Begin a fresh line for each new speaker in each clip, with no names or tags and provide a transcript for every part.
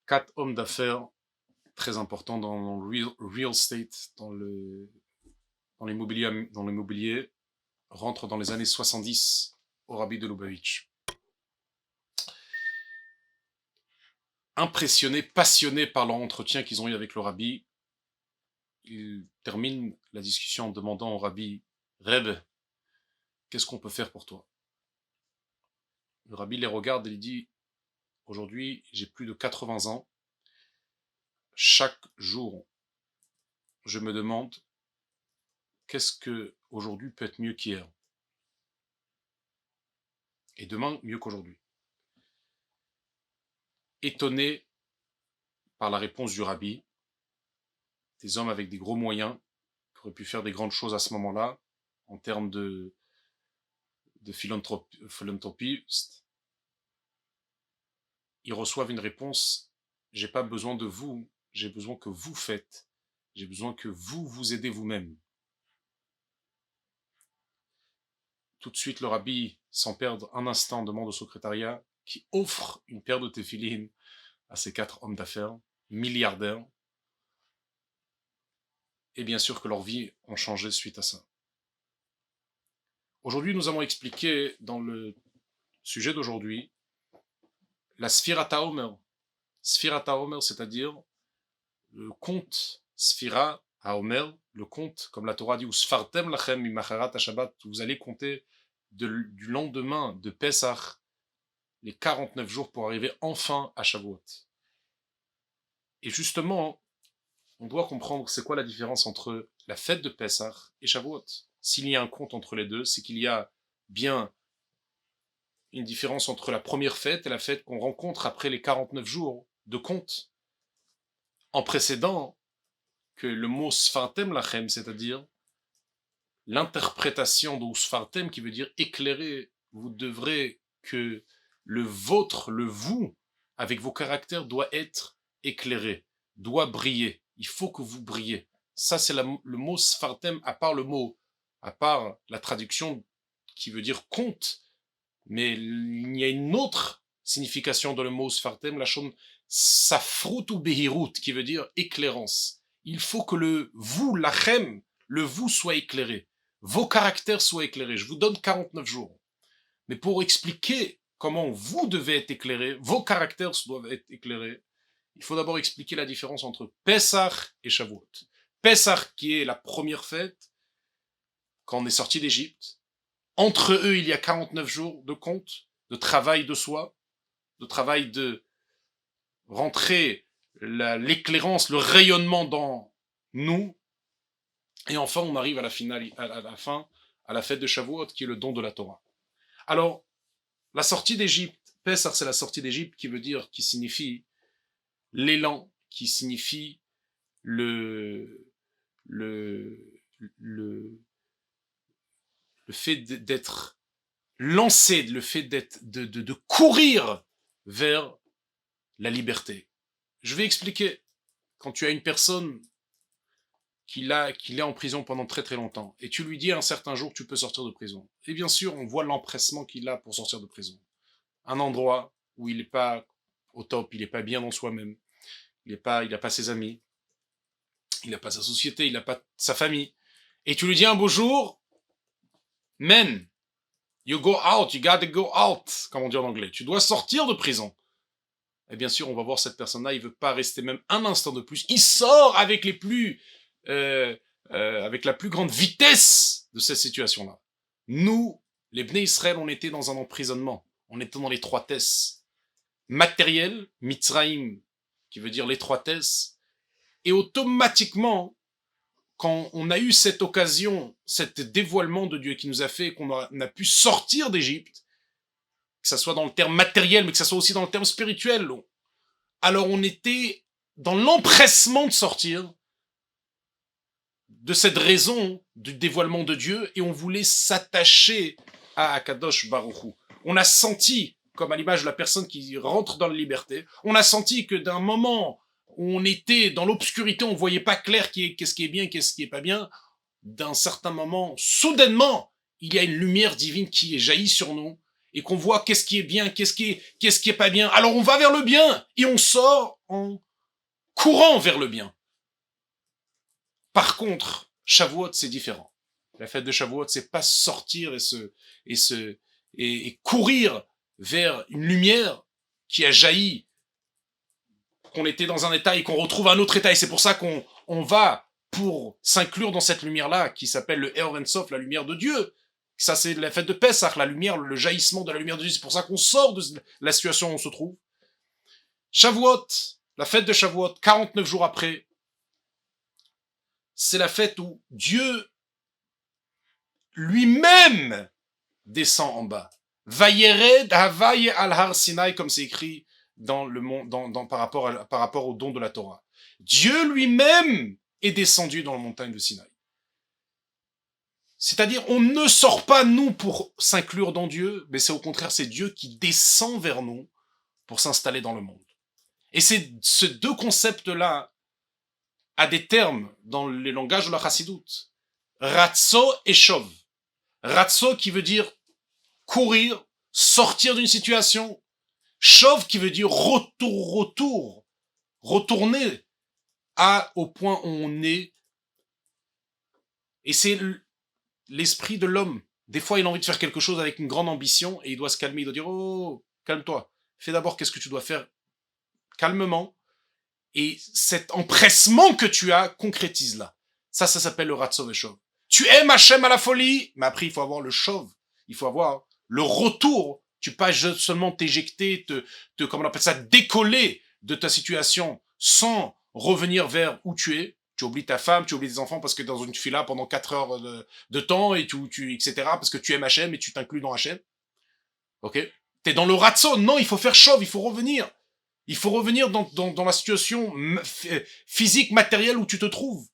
4 hommes d'affaires très importants dans le real estate, dans l'immobilier, rentrent dans les années 70 au Rabbi de Lubavitch. Impressionnés, passionnés par leur entretien qu'ils ont eu avec le Rabbi, ils terminent la discussion en demandant au Rabbi: Rebbe, qu'est-ce qu'on peut faire pour toi? Le Rabbi les regarde et lui dit: aujourd'hui, j'ai plus de 80 ans. Chaque jour, je me demande qu'est-ce que aujourd'hui peut être mieux qu'hier, et demain mieux qu'aujourd'hui. Étonné par la réponse du Rabbi, des hommes avec des gros moyens qui auraient pu faire des grandes choses à ce moment-là en termes de philanthropie, ils reçoivent une réponse: j'ai pas besoin de vous, j'ai besoin que vous faites, j'ai besoin que vous vous aidez vous-même. Tout de suite, le Rabbi, sans perdre un instant, demande au secrétariat qui offre une paire de téphilines à ces 4 hommes d'affaires, milliardaires, et bien sûr que leurs vies ont changé suite à ça. Aujourd'hui, nous avons expliqué dans le sujet d'aujourd'hui la Sfirat HaOmer. Sfirat HaOmer, c'est-à-dire le compte Sfira HaOmer, le compte, comme la Torah dit, ou Sfartem lachem mimacharat HaShabbat, vous allez compter du lendemain de Pesach, les 49 jours pour arriver enfin à Shavuot. Et justement, on doit comprendre c'est quoi la différence entre la fête de Pesach et Shavuot. S'il y a un compte entre les deux, c'est qu'il y a bien une différence entre la première fête et la fête qu'on rencontre après les 49 jours de compte. En précédent, que le mot Sfartem Lachem, c'est-à-dire l'interprétation de Sfartem qui veut dire éclairer, vous devrez que le vôtre, le vous, avec vos caractères, doit être éclairé, doit briller. Il faut que vous brillez. Ça, c'est le mot Sfartem, à part la traduction qui veut dire compte, mais il y a une autre signification dans le mot Sfartem, la chose Safrut ou Behirut, qui veut dire éclairance. Il faut que le vous, lachem, le vous soit éclairé. Vos caractères soient éclairés. Je vous donne 49 jours. Mais pour expliquer comment vous devez être éclairé, vos caractères doivent être éclairés, il faut d'abord expliquer la différence entre Pesach et Shavuot. Pesach, qui est la première fête, quand on est sorti d'Égypte. Entre eux, il y a 49 jours de compte, de travail de soi, de travail de rentrer l'éclairance, le rayonnement dans nous. Et enfin, on arrive à la fin, à la fête de Shavuot, qui est le don de la Torah. Alors, la sortie d'Égypte, Pessah, c'est la sortie d'Égypte qui signifie l'élan, qui signifie le fait d'être lancé, le fait de courir vers la liberté. Je vais expliquer. Quand tu as une personne qu'il est en prison pendant très très longtemps, et tu lui dis un certain jour que tu peux sortir de prison, et bien sûr on voit l'empressement qu'il a pour sortir de prison. Un endroit où il n'est pas au top, il n'est pas bien dans soi-même, il n'a pas ses amis, il n'a pas sa société, il n'a pas sa famille, et tu lui dis un beau jour, man, you go out, you gotta go out, comme on dit en anglais, tu dois sortir de prison. Et bien sûr, on va voir cette personne-là, il veut pas rester même un instant de plus. Il sort avec avec la plus grande vitesse de cette situation-là. Nous, les Bnei Israël, on était dans un emprisonnement. On était dans l'étroitesse matérielle, Mitzraïm, qui veut dire l'étroitesse. Et automatiquement, quand on a eu cette occasion, cet dévoilement de Dieu qui nous a fait qu'on a pu sortir d'Égypte, que ça soit dans le terme matériel, mais que ça soit aussi dans le terme spirituel. Alors on était dans l'empressement de sortir de cette raison du dévoilement de Dieu et on voulait s'attacher à Akadosh Baruch Hu. On a senti, comme à l'image de la personne qui rentre dans la liberté, on a senti que d'un moment où on était dans l'obscurité, on voyait pas clair qu'est-ce qui est bien, qu'est-ce qui est pas bien, d'un certain moment, soudainement, il y a une lumière divine qui est jaillie sur nous. et qu'on voit qu'est-ce qui est bien, qu'est-ce qui est pas bien, alors on va vers le bien et on sort en courant vers le bien. Par contre, Shavuot, c'est différent. La fête de Shavuot, c'est pas sortir et courir vers une lumière qui a jailli, qu'on était dans un état et qu'on retrouve un autre état. Et c'est pour ça qu'on va pour s'inclure dans cette lumière-là, qui s'appelle le Eor En Sof, la lumière de Dieu. Ça, c'est la fête de Pessah, la lumière, le jaillissement de la lumière de Dieu. C'est pour ça qu'on sort de la situation où on se trouve. Shavuot, la fête de Shavuot, 49 jours après, c'est la fête où Dieu lui-même descend en bas. Vayered Havaye al Har Sinai, comme c'est écrit dans le monde, par rapport au don de la Torah. Dieu lui-même est descendu dans la montagne de Sinaï. C'est-à-dire, on ne sort pas, nous, pour s'inclure dans Dieu, mais c'est au contraire, c'est Dieu qui descend vers nous pour s'installer dans le monde. Et c'est ces deux concepts-là, à des termes dans les langages de la Chassidoute. Ratso et Shov. Ratso qui veut dire courir, sortir d'une situation. Shov qui veut dire retourner au point où on est. Et c'est l'esprit de l'homme. Des fois, il a envie de faire quelque chose avec une grande ambition et il doit se calmer. Il doit dire, oh, calme-toi. Fais d'abord qu'est-ce que tu dois faire calmement. Et cet empressement que tu as, concrétise-là. Ça s'appelle le Ratzov et Shov. Tu aimes Hachem à la folie, mais après, il faut avoir le Shov. Il faut avoir le retour. Tu peux pas seulement t'éjecter, comment on appelle ça, décoller de ta situation sans revenir vers où tu es. Tu oublies ta femme, tu oublies tes enfants parce que dans une fila pendant 4 heures de temps et etc. parce que tu aimes Hachem et tu t'inclus dans Hachem. Ok? T'es dans le Ratzon. Non, il faut faire Shov, il faut revenir. Il faut revenir dans la situation physique, matérielle où tu te trouves.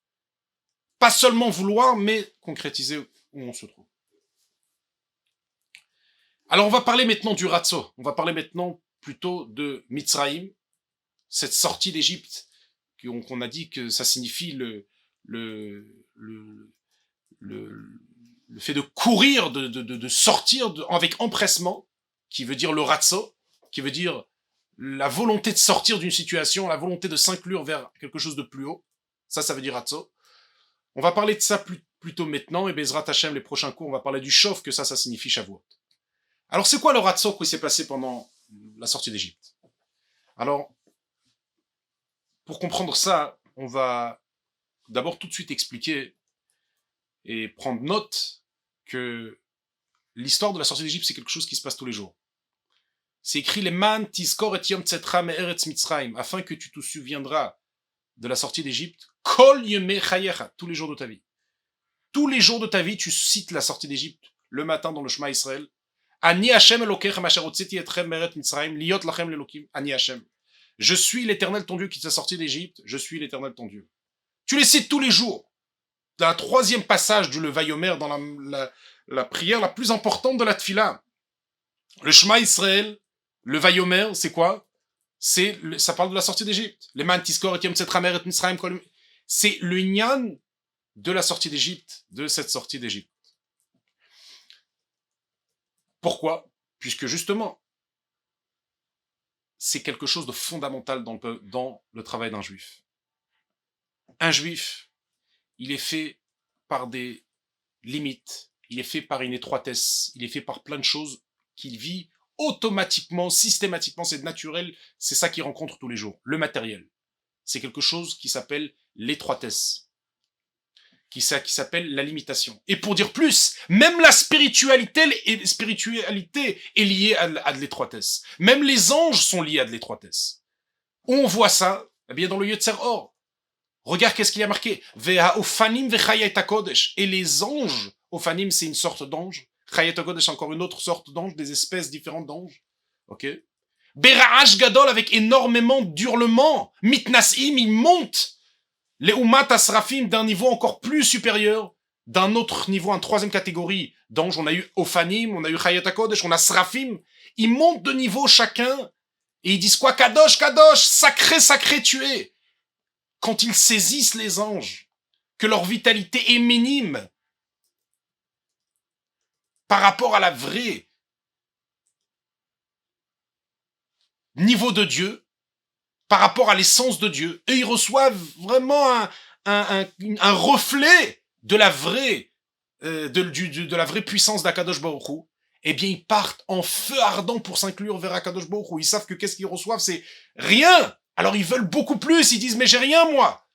Pas seulement vouloir, mais concrétiser où on se trouve. Alors on va parler maintenant du Ratso. On va parler maintenant plutôt de Mitzrayim, cette sortie d'Égypte, qu'on a dit que ça signifie le fait de courir, de sortir avec empressement, qui veut dire le Ratso, qui veut dire la volonté de sortir d'une situation, la volonté de s'inclure vers quelque chose de plus haut. Ça veut dire Ratso. On va parler de ça plutôt maintenant, et Bezrat Hashem, les prochains cours, on va parler du Shov, que ça signifie Shavuot. Alors, c'est quoi le Ratso qui s'est passé pendant la sortie d'Égypte? Alors, pour comprendre ça, on va d'abord tout de suite expliquer et prendre note que l'histoire de la sortie d'Égypte, c'est quelque chose qui se passe tous les jours. C'est écrit les man tizkor et yom tzetra me'eretz Mitzrayim, afin que tu te souviendras de la sortie d'Égypte, kol yemei chayecha, tous les jours de ta vie. Tous les jours de ta vie, tu cites la sortie d'Égypte, le matin dans le Shema Israël. Ani Hashem Elokechem asher hotziti etchem me'eretz Mitzrayim, liot lachem lelokim, Ani Hashem. Je suis l'Éternel ton Dieu qui t'a sorti d'Égypte, je suis l'Éternel ton Dieu. Tu les cites tous les jours. Dans la troisième passage du Levayomer, dans la prière la plus importante de la Tfila. Le Shema Israël, le Vayomer, c'est quoi? Ça parle de la sortie d'Égypte. Les man tiskor et yom tzetra me'eretz Mitzrayim, c'est le nyan de la sortie d'Égypte, de cette sortie d'Égypte. Pourquoi? Puisque justement, c'est quelque chose de fondamental dans le travail d'un juif. Un juif, il est fait par des limites, il est fait par une étroitesse, il est fait par plein de choses qu'il vit automatiquement, systématiquement, c'est naturel, c'est ça qu'il rencontre tous les jours, le matériel. C'est quelque chose qui s'appelle l'étroitesse, qui s'appelle la limitation. Et pour dire plus, même la spiritualité est liée à de l'étroitesse. Même les anges sont liés à de l'étroitesse. Où on voit ça? Eh bien, dans le Yetzer Or. Regarde qu'est-ce qu'il y a marqué. Veha ofanim vechayet hakodesh. Et les anges, ofanim, c'est une sorte d'ange. Chayet hakodesh, encore une autre sorte d'ange, des espèces différentes d'anges. Ok? Bera'ash gadol, avec énormément d'hurlements. Mitnasim, ils montent. Les Umat Asrafim d'un niveau encore plus supérieur, d'un autre niveau, une troisième catégorie d'anges. On a eu Ophanim, on a eu Chayat HaKodesh, on a Srafim. Ils montent de niveau chacun et ils disent quoi? Kadosh, Kadosh, sacré, sacré tu es. Quand ils saisissent les anges, que leur vitalité est minime par rapport à la vraie niveau de Dieu, par rapport à l'essence de Dieu, et ils reçoivent vraiment un reflet de la vraie, de la vraie puissance d'Akadosh Baruch Hu, eh bien ils partent en feu ardent pour s'inclure vers Akadosh Baruch Hu. Ils savent que qu'est-ce qu'ils reçoivent, c'est rien. Alors ils veulent beaucoup plus, ils disent mais j'ai rien moi.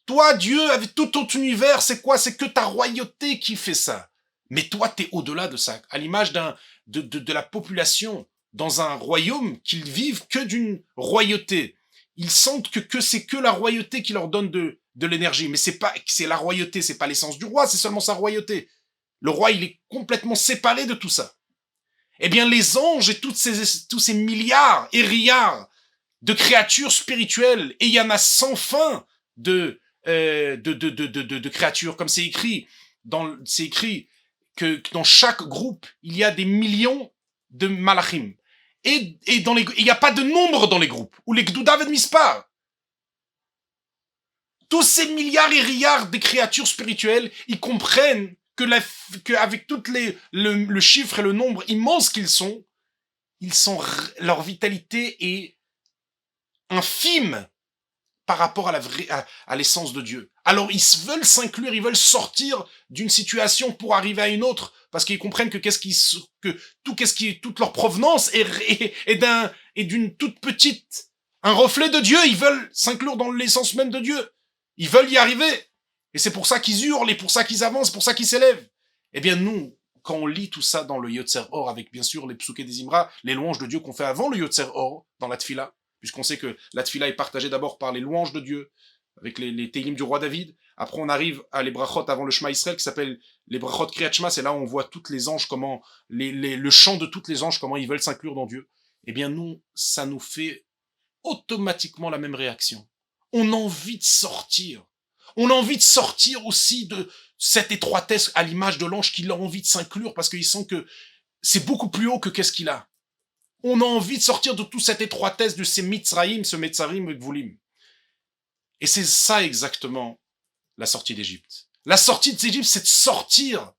Toi Dieu, avec tout ton univers, c'est quoi? C'est que ta royauté qui fait ça. Mais toi t'es au-delà de ça, à l'image de la population dans un royaume qu'ils vivent que d'une royauté. Ils sentent que c'est que la royauté qui leur donne de l'énergie. Mais c'est la royauté, c'est pas l'essence du roi, c'est seulement sa royauté. Le roi, il est complètement séparé de tout ça. Eh bien, les anges et tous ces milliards et milliards de créatures spirituelles, et il y en a sans fin de créatures, comme c'est écrit que dans chaque groupe, il y a des millions de malachim. Et il n'y a pas de nombre dans les groupes, où les Gdoudav et Mispar. Tous ces milliards et milliards de créatures spirituelles, ils comprennent que avec toutes le chiffre et le nombre immense qu'ils sont, leur vitalité est infime par rapport à l'essence de Dieu. Alors ils veulent s'inclure, ils veulent sortir d'une situation pour arriver à une autre, parce qu'ils comprennent que toute leur provenance est d'une toute petite, un reflet de Dieu. Ils veulent s'inclure dans l'essence même de Dieu. Ils veulent y arriver. Et c'est pour ça qu'ils hurlent, et pour ça qu'ils avancent, pour ça qu'ils s'élèvent. Eh bien nous, quand on lit tout ça dans le Yotzer Or, avec bien sûr les Psuké des Imra, les louanges de Dieu qu'on fait avant le Yotzer Or, dans la Tfila, puisqu'on sait que la Tfila est partagée d'abord par les louanges de Dieu, avec les Télim du roi David. Après, on arrive à les brachot avant le Shema Israël, qui s'appelle les brachot Kriyat Shema. C'est là où on voit toutes les anges, comment, le chant de toutes les anges, comment ils veulent s'inclure dans Dieu. Eh bien, nous, ça nous fait automatiquement la même réaction. On a envie de sortir. On a envie de sortir aussi de cette étroitesse à l'image de l'ange qui a envie de s'inclure parce qu'il sent que c'est beaucoup plus haut que qu'est-ce qu'il a. On a envie de sortir de toute cette étroitesse de ces mitzraïm, ce metzarim et gvulim. Et c'est ça exactement la sortie d'Égypte. La sortie d'Égypte, c'est de sortir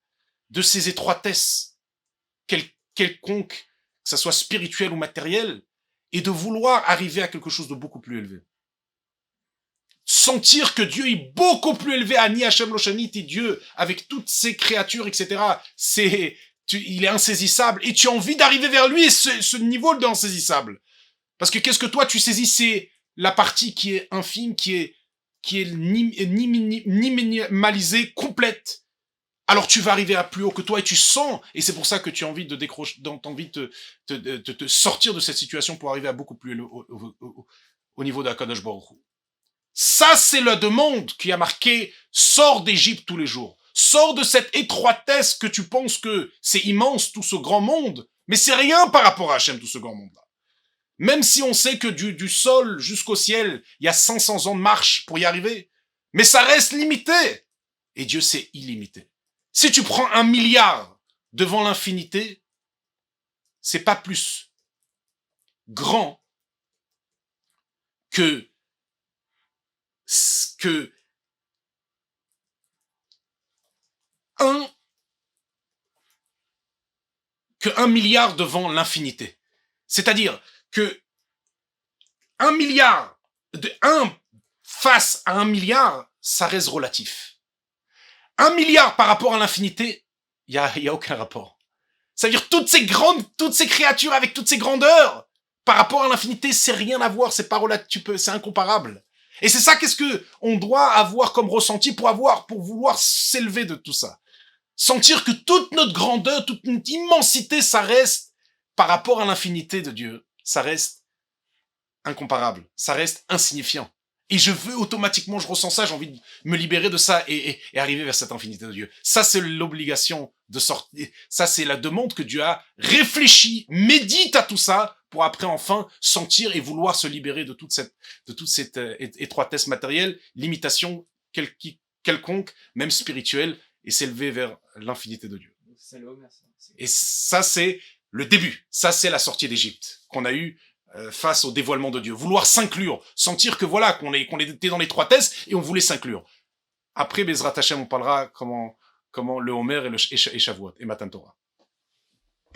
de ces étroitesses quelconques, que ça soit spirituel ou matériel, et de vouloir arriver à quelque chose de beaucoup plus élevé. Sentir que Dieu est beaucoup plus élevé, Ani Hashem Loshanit, et Dieu, avec toutes ses créatures, etc., il est insaisissable, et tu as envie d'arriver vers lui, et ce niveau d'insaisissable. Parce que qu'est-ce que toi, tu saisis, c'est la partie qui est infime, qui est ni minimalisée, complète. Alors tu vas arriver à plus haut que toi, et tu sens, et c'est pour ça que tu as envie de décrocher, t'as envie de te sortir de cette situation pour arriver à beaucoup plus au niveau d'Akadosh Baruch Hu. Ça, c'est la demande qui a marqué « Sors d'Égypte tous les jours ». Sors de cette étroitesse que tu penses que c'est immense, tout ce grand monde, mais c'est rien par rapport à Hachem, tout ce grand monde-là. Même si on sait que du sol jusqu'au ciel, il y a 500 ans de marche pour y arriver, mais ça reste limité. Et Dieu, c'est illimité. Si tu prends 1 milliard devant l'infinité, c'est pas plus grand que 1 milliard devant l'infinité. C'est-à-dire que 1 milliard, de 1 face à 1 milliard, ça reste relatif. 1 milliard par rapport à l'infinité, il y a aucun rapport. C'est-à-dire toutes ces créatures avec toutes ces grandeurs, par rapport à l'infinité, c'est rien à voir, c'est pas relatif, c'est incomparable. Et c'est ça qu'est-ce que on doit avoir comme ressenti pour vouloir s'élever de tout ça. Sentir que toute notre grandeur, toute notre immensité, ça reste, par rapport à l'infinité de Dieu, ça reste incomparable, ça reste insignifiant. Et je ressens ça, j'ai envie de me libérer de ça et arriver vers cette infinité de Dieu. Ça, c'est l'obligation de sortir. Ça, c'est la demande que Dieu a réfléchi, médite à tout ça, pour après enfin sentir et vouloir se libérer de toute cette étroitesse matérielle, limitation quelconque, même spirituelle, et s'élever vers l'infinité de Dieu. Et ça, c'est le début. Ça, c'est la sortie d'Égypte qu'on a eue face au dévoilement de Dieu. Vouloir s'inclure, sentir que voilà, qu'on était dans l'étroitesse et on voulait s'inclure. Après, Bezrat Hashem, on parlera comment le Homer et Shavuot et Matan Torah.